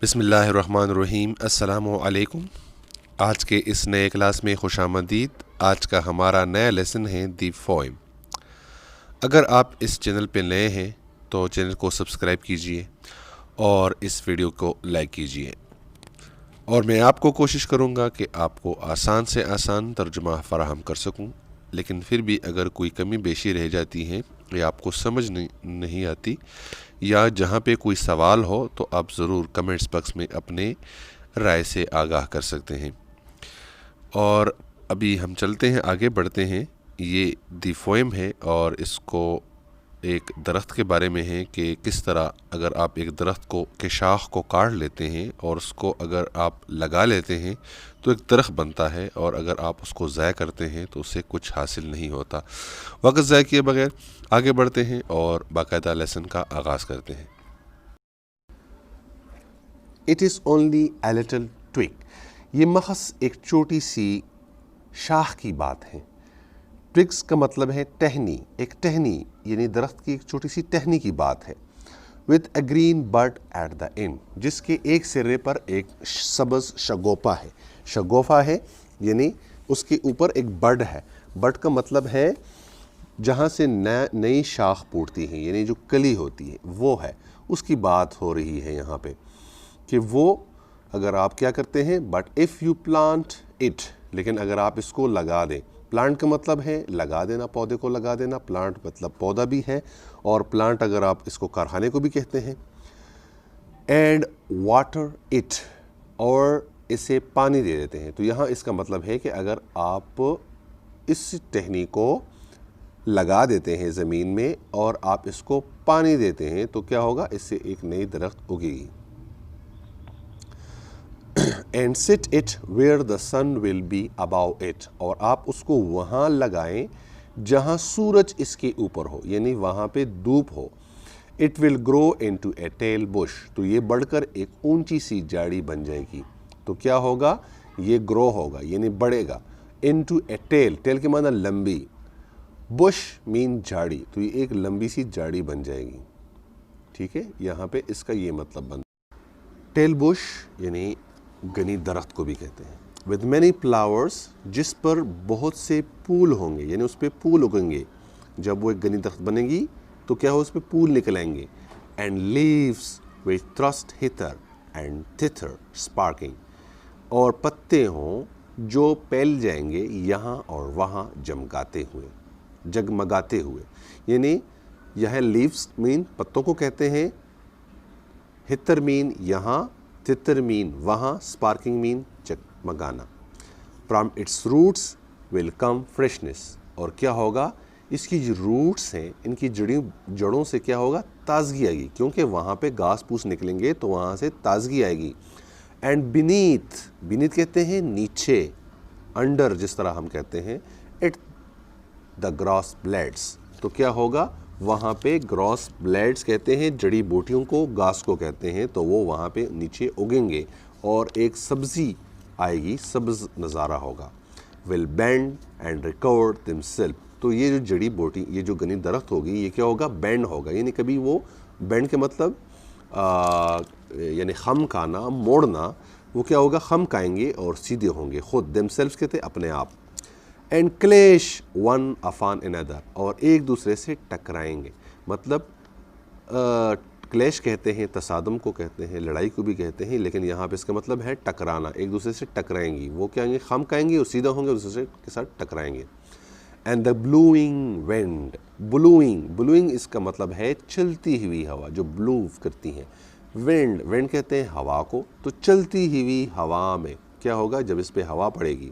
بسم اللہ الرحمن الرحیم۔ السلام علیکم۔ آج کے اس نئے کلاس میں خوش آمدید۔ آج کا ہمارا نیا لیسن ہے دی فوئم۔ اگر آپ اس چینل پہ نئے ہیں تو چینل کو سبسکرائب کیجئے اور اس ویڈیو کو لائک کیجئے، اور میں آپ کو کوشش کروں گا کہ آپ کو آسان سے آسان ترجمہ فراہم کر سکوں، لیکن پھر بھی اگر کوئی کمی بیشی رہ جاتی ہے یا آپ کو سمجھ نہیں آتی یا جہاں پہ کوئی سوال ہو تو آپ ضرور کمنٹس باکس میں اپنے رائے سے آگاہ کر سکتے ہیں۔ اور ابھی ہم چلتے ہیں، آگے بڑھتے ہیں۔ یہ دی فوئم ہے اور اس کو ایک درخت کے بارے میں ہے کہ کس طرح اگر آپ ایک درخت کو کے شاخ کو کاٹ لیتے ہیں اور اس کو اگر آپ لگا لیتے ہیں تو ایک درخت بنتا ہے، اور اگر آپ اس کو ضائع کرتے ہیں تو اس سے کچھ حاصل نہیں ہوتا۔ وقت ضائع کیے بغیر آگے بڑھتے ہیں اور باقاعدہ لیسن کا آغاز کرتے ہیں۔ It is only a little twig۔ یہ محض ایک چھوٹی سی شاخ کی بات ہے۔ ٹوگس کا مطلب ہے ٹہنی، ایک ٹہنی یعنی درخت کی ایک چھوٹی سی ٹہنی کی بات ہے۔ with a green bud at the end، جس کے ایک سرے پر ایک سبز شگوفا ہے۔ شگوفا ہے یعنی اس کے اوپر ایک بڈ ہے۔ بڈ کا مطلب ہے جہاں سے نئی شاخ پھوٹتی ہے، یعنی جو کلی ہوتی ہے وہ ہے، اس کی بات ہو رہی ہے یہاں پہ کہ وہ اگر آپ کیا کرتے ہیں but if you plant it, لیکن اگر آپ اس کو لگا دیں۔ پلانٹ کا مطلب ہے لگا دینا، پودے کو لگا دینا۔ پلانٹ مطلب پودا بھی ہے، اور پلانٹ اگر آپ اس کو کارخانے کو بھی کہتے ہیں۔ اینڈ واٹر اٹ، اور اسے پانی دے دیتے ہیں۔ تو یہاں اس کا مطلب ہے کہ اگر آپ اس ٹہنی کو لگا دیتے ہیں زمین میں اور آپ اس کو پانی دیتے ہیں تو کیا ہوگا، اس سے ایک نئی درخت اگے گی۔ And set it where the sun will be about it, اور آپ اس کو وہاں لگائیں جہاں سورج اس کے اوپر ہو، یعنی وہاں پہ دھوپ ہو۔ It will grow into a tall bush, تو یہ بڑھ کر ایک اونچی سی جاڑی بن جائے گی۔ تو کیا ہوگا، یہ گرو ہوگا یعنی بڑھے گا۔ انٹو اے ٹیل، ٹیل کے معنی لمبی، بش مین جھاڑی، تو یہ ایک لمبی سی جھاڑی بن جائے گی۔ ٹھیک ہے، یہاں پہ اس کا یہ مطلب بنتا ہے۔ ٹیل بش یعنی گنی درخت کو بھی کہتے ہیں۔ with many flowers، جس پر بہت سے پھول ہوں گے، یعنی اس پہ پھول اگیں گے۔ جب وہ ایک گنی درخت بنے گی تو کیا ہو، اس پہ پھول نکل آئیں گے۔ and leaves which thrust hither and thither sparking، اور پتے ہوں جو پھیل جائیں گے یہاں اور وہاں جگمگاتے ہوئے، یعنی یہ لیوز مین پتوں کو کہتے ہیں، ہتر مین یہاں، تتر مین وہاں، سپارکنگ مین جگمگانا۔ From its roots will come freshness, اور کیا ہوگا، اس کی جو روٹس ہیں ان کی جڑوں سے کیا ہوگا، تازگی آئے گی، کیونکہ وہاں پہ گھاس پھوس نکلیں گے تو وہاں سے تازگی آئے گی۔ اینڈ بینیتھ کہتے ہیں نیچے، انڈر جس طرح ہم کہتے ہیں، اٹ دا گراس بلیڈس، تو کیا ہوگا، وہاں پہ گراس بلیڈس کہتے ہیں جڑی بوٹیوں کو، گھاس کو کہتے ہیں، تو وہ وہاں پہ نیچے اگیں گے اور ایک سبزی آئے گی، سبز نظارہ ہوگا۔ Will bend and recover them self, تو یہ جو جڑی بوٹی، یہ جو گنی درخت ہوگی، یہ کیا ہوگا، بینڈ ہوگا، یعنی کبھی وہ بینڈ کے مطلب یعنی خم کھانا، موڑنا، وہ کیا ہوگا، خم کھائیں گے اور سیدھے ہوں گے خود، دم سیلف کہتے ہیں اپنے آپ۔ اینڈ کلیش ون اپان اندر، اور ایک دوسرے سے ٹکرائیں گے، مطلب کلیش کہتے ہیں تصادم کو کہتے ہیں، لڑائی کو بھی کہتے ہیں، لیکن یہاں پہ اس کا مطلب ہے ٹکرانا، ایک دوسرے سے ٹکرائیں گی، وہ کیا ہیں گے، خم کھائیں گے اور سیدھا ہوں گے، دوسرے کے ساتھ ٹکرائیں گے۔ اینڈ دا بلوئنگ وینڈ، بلوئنگ اس کا مطلب ہے چلتی ہوئی ہوا، جو بلو کرتی ہیں۔ وینڈ کہتے ہیں ہوا کو، تو چلتی ہوئی ہوا میں کیا ہوگا، جب اس پہ ہوا پڑے گی۔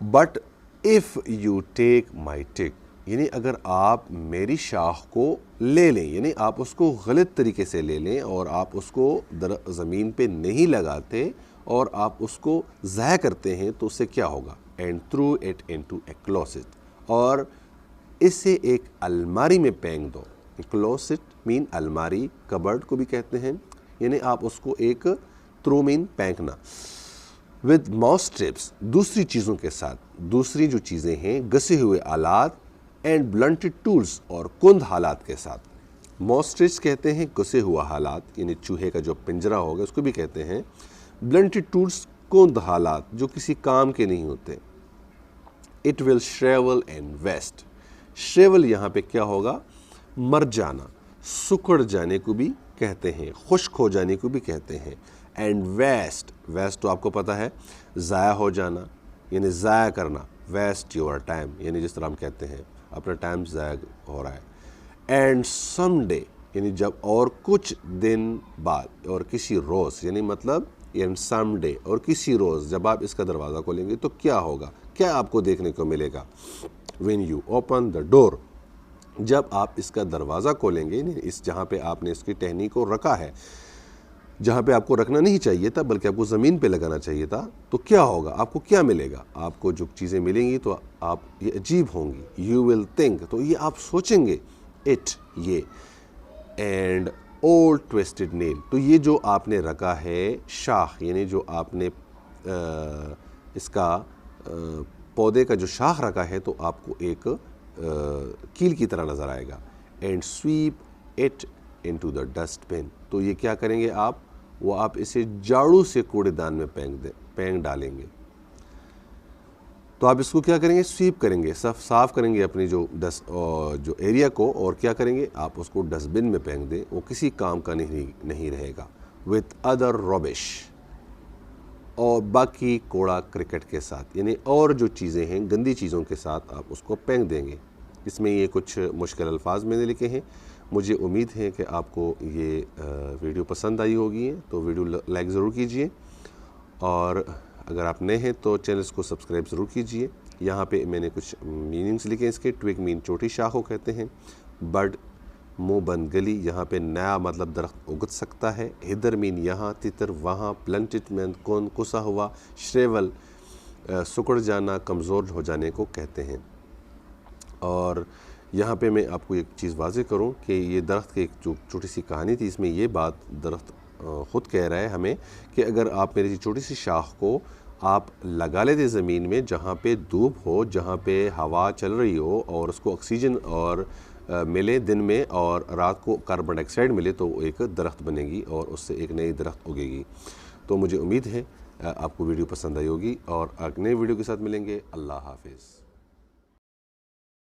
بٹ اف یو ٹیک مائی ٹک، یعنی اگر آپ میری شاخ کو لے لیں، یعنی آپ اس کو غلط طریقے سے لے لیں اور آپ اس کو زمین پہ نہیں لگاتے اور آپ اس کو ضائع کرتے ہیں تو اس سے کیا ہوگا، اینڈ تھرو اٹ انٹو اے کلوسٹ، اور اسے ایک الماری میں پھینک دو۔ کلوسٹ مین الماری، کبرڈ کو بھی کہتے ہیں، یعنی آپ اس کو ایک تھرو مین پھینکنا۔ with mouse strips، دوسری چیزوں کے ساتھ، دوسری جو چیزیں ہیں گھسے ہوئے آلات، اینڈ blunted tools، اور کند حالات کے ساتھ۔ ماسٹریج کہتے ہیں کسے ہوا حالات، یعنی چوہے کا جو پنجرا ہوگا اس کو بھی کہتے ہیں. بلنٹڈ ٹولس کوند حالات جو کسی کام کے نہیں ہوتے. It will shrivel and waste. Shrivel یہاں پہ کیا ہوگا؟ مر جانا، سکڑ جانے کو بھی کہتے ہیں، خشک ہو جانے کو بھی کہتے ہیں. اینڈ ویسٹ، ویسٹ تو آپ کو پتہ ہے ضائع ہو جانا، یعنی ضائع کرنا. ویسٹ یور ٹائم، یعنی جس طرح ہم کہتے ہیں اپنا ٹائم ضائع ہو رہا ہے. اینڈ سم ڈے، یعنی جب اور کچھ دن بعد، اور کسی روز، یعنی مطلب اینڈ سم ڈے، اور کسی روز جب آپ اس کا دروازہ کھولیں گے تو کیا ہوگا، کیا آپ کو دیکھنے کو ملے گا. وین یو اوپن دا ڈور، جب آپ اس کا دروازہ کھولیں گے، اس جہاں پہ آپ نے اس کی ٹہنی کو رکھا ہے، جہاں پہ آپ کو رکھنا نہیں چاہیے تھا بلکہ آپ کو زمین پہ لگانا چاہیے تھا، تو کیا ہوگا، آپ کو کیا ملے گا. آپ کو جو چیزیں ملیں گی تو آپ یہ عجیب ہوں گی. یو ول تھنک، تو یہ آپ سوچیں گے. اٹ، یہ. اینڈ اولڈ ٹویسٹڈ نیل، تو یہ جو آپ نے رکھا ہے شاخ، یعنی جو آپ نے اس کا پودے کا جو شاخ رکھا ہے تو آپ کو ایک کیل کی طرح نظر آئے گا. And sweep it into the dustbin, تو یہ کیا کریں گے آپ، وہ آپ اسے جھاڑو سے کوڑے دان میں پھینک ڈالیں گے. تو آپ اس کو کیا کریں گے، سویپ کریں گے، صاف کریں گے اپنی جو ایریا کو، اور کیا کریں گے، آپ اس کو ڈسٹ بن میں پھینک دیں، وہ کسی کام کا نہیں رہے گا. وتھ ادر ربش، اور باقی کوڑا کرکٹ کے ساتھ، یعنی اور جو چیزیں ہیں گندی چیزوں کے ساتھ آپ اس کو پھینک دیں گے. اس میں یہ کچھ مشکل الفاظ میں نے لکھے ہیں. مجھے امید ہے کہ آپ کو یہ ویڈیو پسند آئی ہوگی، تو ویڈیو لائک ضرور کیجئے، اور اگر آپ نئے ہیں تو چینلز کو سبسکرائب ضرور کیجئے. یہاں پہ میں نے کچھ میننگز لکھے ہیں اس کے. ٹویگ مین چھوٹی شاخ کو کہتے ہیں. بڈ، منہ بند گلی، یہاں پہ نیا مطلب درخت اگت سکتا ہے. ہدر مین یہاں، تتر وہاں. بلنٹڈ مین کون، کسا ہوا. شریول سکڑ جانا، کمزور ہو جانے کو کہتے ہیں. اور یہاں پہ میں آپ کو ایک چیز واضح کروں کہ یہ درخت کی ایک جو چھوٹی سی کہانی تھی، اس میں یہ بات درخت خود کہہ رہا ہے ہمیں کہ اگر آپ میری چھوٹی سی شاخ کو آپ لگا لیتے زمین میں جہاں پہ دھوپ ہو، جہاں پہ ہوا چل رہی ہو، اور اس کو آکسیجن اور ملے دن میں، اور رات کو کاربن ڈائی آکسائڈ ملے، تو وہ ایک درخت بنے گی اور اس سے ایک نئی درخت اگے گی. تو مجھے امید ہے آپ کو ویڈیو پسند آئی ہوگی، اور ایک نئے ویڈیو کے ساتھ ملیں گے. اللہ حافظ.